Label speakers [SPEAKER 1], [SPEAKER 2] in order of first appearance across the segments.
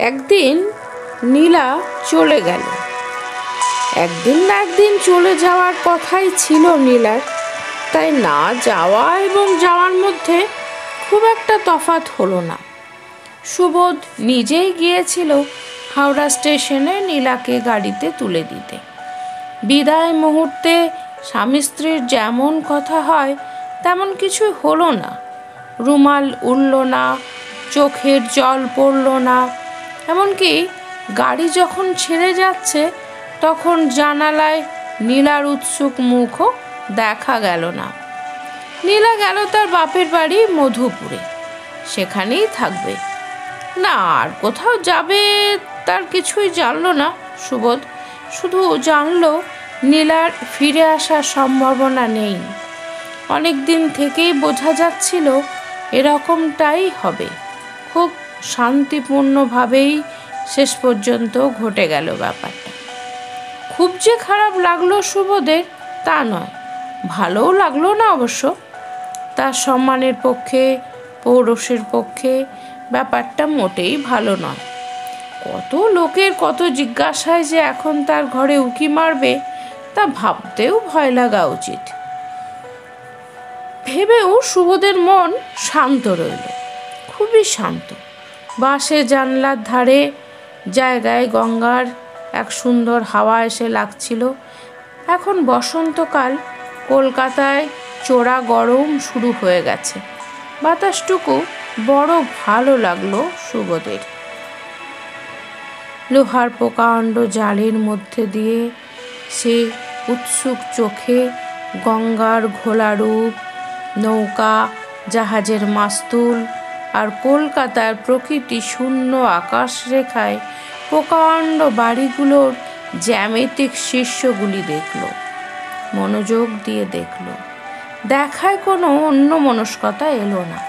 [SPEAKER 1] একদিন নীলা চলে গেল। একদিন না একদিন চলে যাওয়ার কথাই ছিল নীলার, তাই না যাওয়া এবং যাওয়ার মধ্যে খুব একটা তফাৎ হলো না। সুবোধ নিজেই গিয়েছিল হাওড়া স্টেশনে নীলাকে গাড়িতে তুলে দিতে। বিদায় মুহূর্তে স্বামী স্ত্রীর যেমন কথা হয় তেমন কিছুই হলো না। রুমাল উড়ল না, চোখের জল পড়ল না। এমনকি গাড়ি যখন ছেড়ে যাচ্ছে তখন জানালায় নীলার উৎসুক মুখও দেখা গেল না। নীলা গেল তার বাপের বাড়ি মধুপুরে, সেখানেই থাকবে। না আর কোথাও যাবে তার কিছুই জানল না সুবোধ। শুধু জানল নীলার ফিরে আসার সম্ভাবনা নেই। অনেক দিন থেকেই বোঝা যাচ্ছিল এরকমটাই হবে। খুব শান্তিপূর্ণভাবেই শেষ পর্যন্ত ঘটে গেল ব্যাপারটা। খুব যে খারাপ লাগলো সুবোধের তা নয়, ভালোও লাগলো না অবশ্য। তার সম্মানের পক্ষে, পৌরুষের পক্ষে ব্যাপারটা মোটেই ভালো নয়। কত লোকের কত জিজ্ঞাসায় যে এখন তার ঘরে উকি মারবে তা ভাবতেও ভয় লাগা উচিত। ভেবেও সুবোধের মন শান্ত রইল, খুবই শান্ত। বাসে জানলার ধারে জায়গায় গঙ্গার এক সুন্দর হাওয়া এসে লাগছিল। এখন বসন্তকাল, কলকাতায় চোরা গরম শুরু হয়ে গেছে। বাতাসটুকু বড় ভালো লাগলো সুবোধের। লোহার প্রকাণ্ড জালের মধ্যে দিয়ে সে উৎসুক চোখে গঙ্গার ঘোলা রূপ, নৌকা জাহাজের মাস্তুল আর কলকাতার প্রকৃতি শূন্য আকাশ রেখায় প্রকাণ্ড বাড়িগুলোর জ্যামিতিক শীর্ষগুলি দেখল, মনোযোগ দিয়ে দেখল। দেখায় কোনো অন্য মনস্কতা এলো না।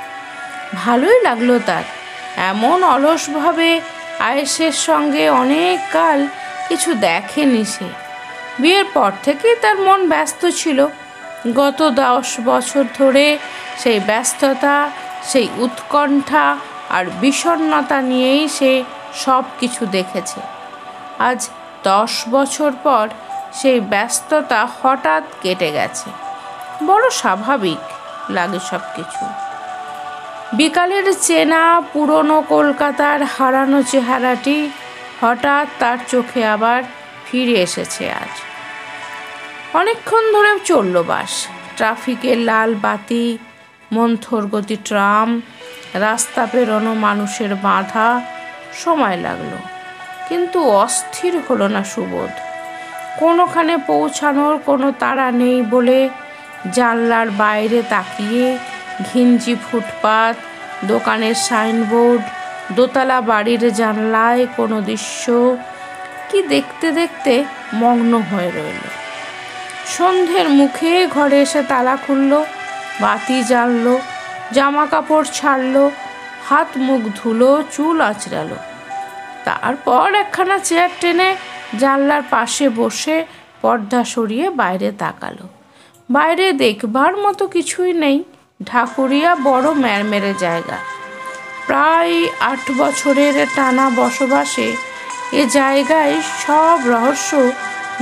[SPEAKER 1] ভালোই লাগলো তার। এমন অলসভাবে আয়েশের সঙ্গে অনেক কাল কিছু দেখেনি সে। বিয়ের পর থেকেই তার মন ব্যস্ত ছিল। গত 10 বছর ধরে সেই ব্যস্ততা, সেই উৎকণ্ঠা আর বিষণ্ণতা নিয়েই সে সব কিছু দেখেছে। আজ 10 বছর পর সেই ব্যস্ততা হঠাৎ কেটে গেছে। বড় স্বাভাবিক লাগে সব কিছু। বিকালের চেনা পুরনো কলকাতার হারানো চেহারাটি হঠাৎ তার চোখে আবার ফিরে এসেছে আজ। অনেকক্ষণ ধরে চলল বাস। ট্রাফিকের লাল বাতি, মন্থর গতি ট্রাম, রাস্তা পেরোনো মানুষের বাধা। সময় লাগলো, কিন্তু অস্থির হলো না সুবোধ। কোনোখানে পৌঁছানোর কোনো তাড়া নেই বলে জানলার বাইরে তাকিয়ে ঘিঞ্জি ফুটপাত, দোকানের সাইনবোর্ড, দোতলা বাড়ির জানলায় কোনো দৃশ্য কি দেখতে দেখতে মগ্ন হয়ে রইল। সন্ধ্যের মুখে ঘরে এসে তালা খুলল, বাতি জ্বালল, জামা কাপড় ছাড়ল, হাত মুখ ধুলো, চুল আঁচড়ালো। তারপর একখানা চেয়ার টেনে জানলার পাশে বসে পর্দা সরিয়ে বাইরে তাকালো। বাইরে দেখবার মতো কিছুই নেই। ঢাকুরিয়া বড় ম্যারমেরে জায়গা। প্রায় 8 বছরের টানা বসবাসে এ জায়গায় সব রহস্য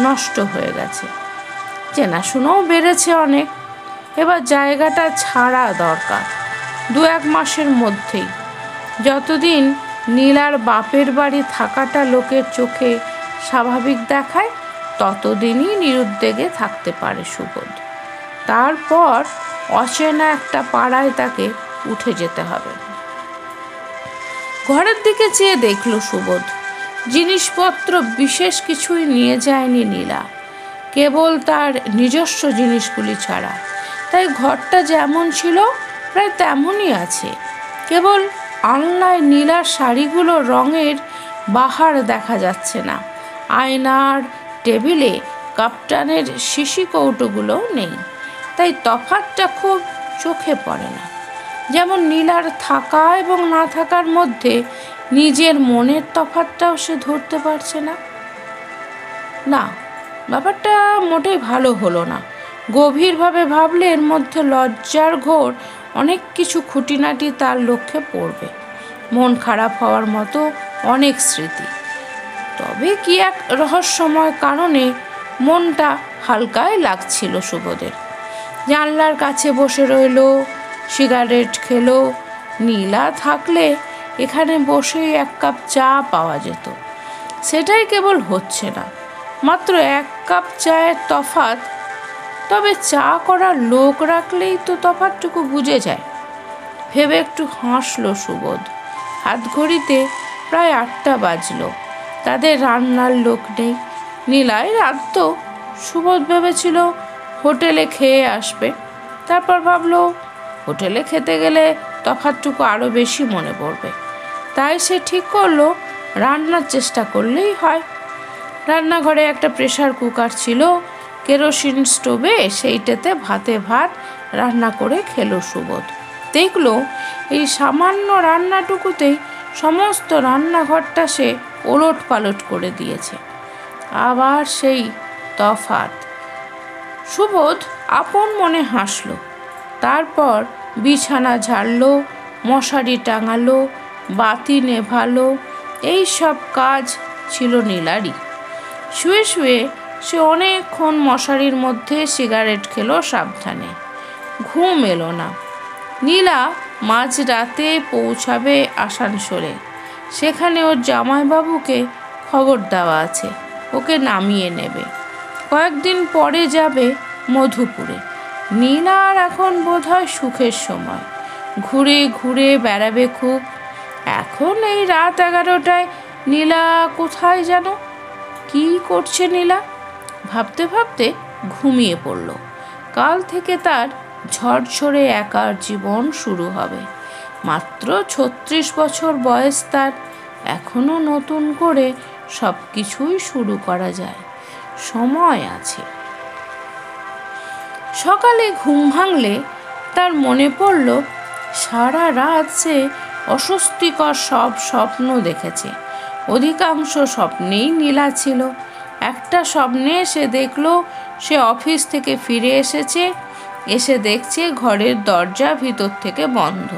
[SPEAKER 1] নষ্ট হয়ে গেছে। চেনাশোনাও বেড়েছে অনেক। এবার জায়গাটা ছাড়া দরকার 2-1 মাসের মধ্যেই। যতদিন নীলার বাপের বাড়ি থাকাটা লোকের চোখে স্বাভাবিক দেখায় ততদিনই নিরুদ্বেগে থাকতে পারে সুবোধ। তারপর অচেনা একটা পাড়ায় তাকে উঠে যেতে হবে। ঘরের দিকে চেয়ে দেখল সুবোধ। জিনিসপত্র বিশেষ কিছুই নিয়ে যায়নি নীলা, কেবল তার নিজস্ব জিনিসগুলি ছাড়া। তাই ঘরটা যেমন ছিল প্রায় তেমনই আছে। কেবল আলনায় নীলার শাড়িগুলো রঙের বাহার দেখা যাচ্ছে না। আয়নার টেবিলে কাপ্টানের শিশি কৌটোগুলোও নেই। তাই তফাৎটা খুব চোখে পড়ে না। যেমন নীলার থাকা এবং না থাকার মধ্যে নিজের মনের তফাৎটাও সে ধরতে পারছে না। না, ব্যাপারটা মোটেই ভালো হলো না। গভীরভাবে ভাবলে এর মধ্যে লজ্জার ঘোর অনেক কিছু খুঁটিনাটি তার লক্ষ্যে পড়বে। মন খারাপ হওয়ার মতো অনেক স্মৃতি। তবে কি এক রহস্যময় কারণে মনটা হালকাই লাগছিল সুবোধের। জানলার কাছে বসে রইল, সিগারেট খেলো। নীলা থাকলে এখানে বসেই 1 কাপ চা পাওয়া যেত। সেটাই কেবল হচ্ছে না, মাত্র 1 কাপ চায়ের তফাৎ। তবে চা করার লোক রাখলেই তো তফাৎটুকু বুঝে যায় ভেবে একটু হাসল সুবোধ। হাতঘড়িতে প্রায় 8টা বাজলো। তাদের রান্নার লোক নেই। নীলাই রাঁধত। সুবোধ ভেবেছিল হোটেলে খেয়ে আসবে। তারপর ভাবলো হোটেলে খেতে গেলে তফাৎটুকু আরও বেশি মনে পড়বে। তাই সে ঠিক করলো রান্নার চেষ্টা করলেই হয়। রান্নাঘরে একটা প্রেসার কুকার ছিল, কেরোসিন স্টোভে সেইটাতে ভাত রান্না করে খেলো সুবোধ। দেখলো এই সামান্য রান্নাটুকুতেই সমস্ত রান্নাঘরটা সে ওলট পালট করে দিয়েছে। আবার সেই তফাৎ। সুবোধ আপন মনে হাসলো। তারপর বিছানা ঝাড়লো, মশারি টাঙালো, বাতি নেভালো। এই সব কাজ ছিল নীলারই। শুয়ে শুয়ে সে অনেকক্ষণ মশারির মধ্যে সিগারেট খেলো সাবধানে। ঘুম এলো না। নীলা মাঝরাতে পৌঁছাবে আসানসোলে। সেখানে ওর জামাইবাবুকে খবর দেওয়া আছে, ওকে নামিয়ে নেবে। কয়েকদিন পরে যাবে মধুপুরে। নীলার এখন বোধহয় সুখের সময়। ঘুরে ঘুরে বেড়াবে খুব। এখন এই রাত 11টায় নীলা কোথায় যেন? কি করছে নীলা? ভাবতে ভাবতে ঘুমিয়ে পড়ল। কাল থেকে তার ঝরঝরে একার জীবন শুরু হবে। মাত্র 36 বছর বয়স তার। এখনো নতুন করে সব কিছুই শুরু করা যায়, সময় আছে। সকালে ঘুম ভাঙলে তার মনে পড়ল সারা রাত সে অস্বস্তিকর সব স্বপ্ন দেখেছে। অধিকাংশ স্বপ্নেই নীলা ছিল। একটা স্বপ্নে সে দেখল সে অফিস থেকে ফিরে এসেছে। এসে দেখছে ঘরের দরজা ভিতর থেকে বন্ধ।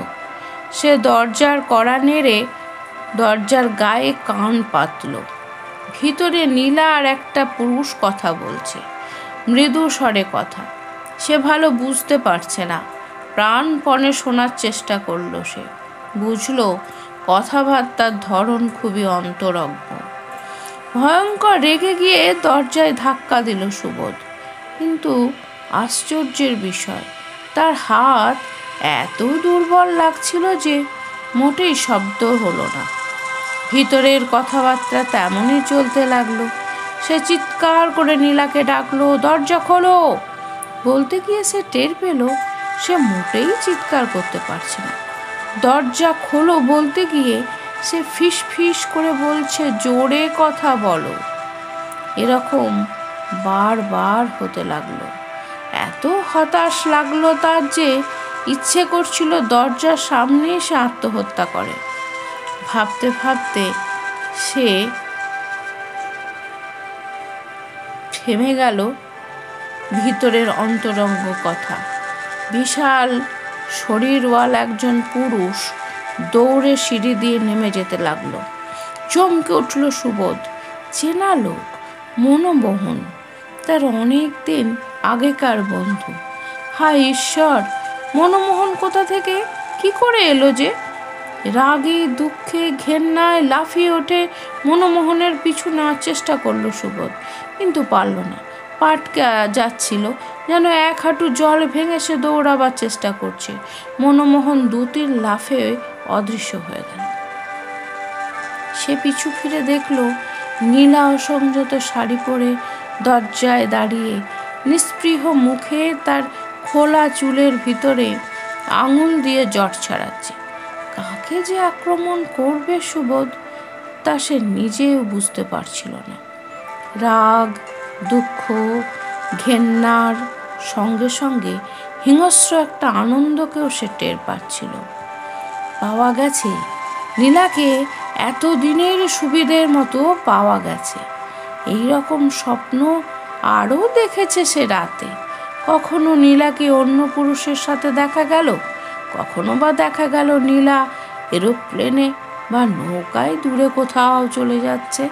[SPEAKER 1] সে দরজার কড়া নেড়ে দরজার গায়ে কান পাতল। ভিতরে নীলা আর একটা পুরুষ কথা বলছে, মৃদু স্বরে কথা। সে ভালো বুঝতে পারছে না। প্রাণপণে শোনার চেষ্টা করলো সে। বুঝলো কথাবার্তার ধরন খুবই অন্তরঙ্গ। ভয়ঙ্কর রেগে গিয়ে দরজায় ধাক্কা দিল সুবোধ। কিন্তু আশ্চর্যের বিষয়, তার হাত এত দুর্বল লাগছিল যে মোটেই শব্দ হলো না। ভিতরের কথাবার্তা তেমনই চলতে লাগলো। সে চিৎকার করে নীলাকে ডাকলো, দরজা খোলো। বলতে গিয়ে সে টের পেল সে মোটেই চিৎকার করতে পারছে না। দরজা খোলো বলতে গিয়ে সে ফিস ফিস করে বলছে, জোরে কথা বলো। এরকম বারবার হতে লাগলো। এত হতাশ লাগলো তার যে ইচ্ছে করছিল দরজার সামনে সে আত্মহত্যা করে। ভাবতে ভাবতে সে থেমে গেল ভিতরের অন্তরঙ্গ কথা। বিশাল শরীরওয়াল একজন পুরুষ দৌড়ে সিঁড়ি দিয়ে নেমে যেতে লাগলো। চমকে উঠল সুবোধ। চেনা লোক, মনমোহন, তার অনেক দিন আগেকার বন্ধু। হায় ঈশ্বর, মনমোহন কোথা থেকে কি করে এলো যে? রাগে দুঃখে ঘেন্নায় লাফিয়ে ওঠে মনমোহনের পিছু নেওয়ার চেষ্টা করলো সুবোধ, কিন্তু পারল না। পাটকে যাচ্ছিল, যেন 1 হাঁটু জল ভেঙে সে দৌড়াবার চেষ্টা করছে। মনমোহন 2-3 লাফে অদৃশ্য হয়ে গেল। সে পিছু ফিরে দেখল নীলা অসংযত শাড়ি পরে দরজায় দাঁড়িয়ে নিস্পৃহ মুখে তার খোলা চুলের ভিতরে আঙুল দিয়ে জট ছাড়াচ্ছে। কাকে যে আক্রমণ করবে সুবোধ, তা সে নিজেও বুঝতে পারছিল না। রাগ, দুঃখ, ঘেন্নার সঙ্গে সঙ্গে হিংস্র একটা আনন্দকেও সে টের পাচ্ছিল। পাওয়া গেছে নীলাকে, এতদিনের সুবিধের মতো পাওয়া গেছে। এই রকম স্বপ্ন আরও দেখেছে সে রাতে। কখনো নীলাকে অন্য পুরুষের সাথে দেখা গেল, কখনো বা দেখা গেল নীলা এরোপ্লেনে বা নৌকায় দূরে কোথাও চলে যাচ্ছে।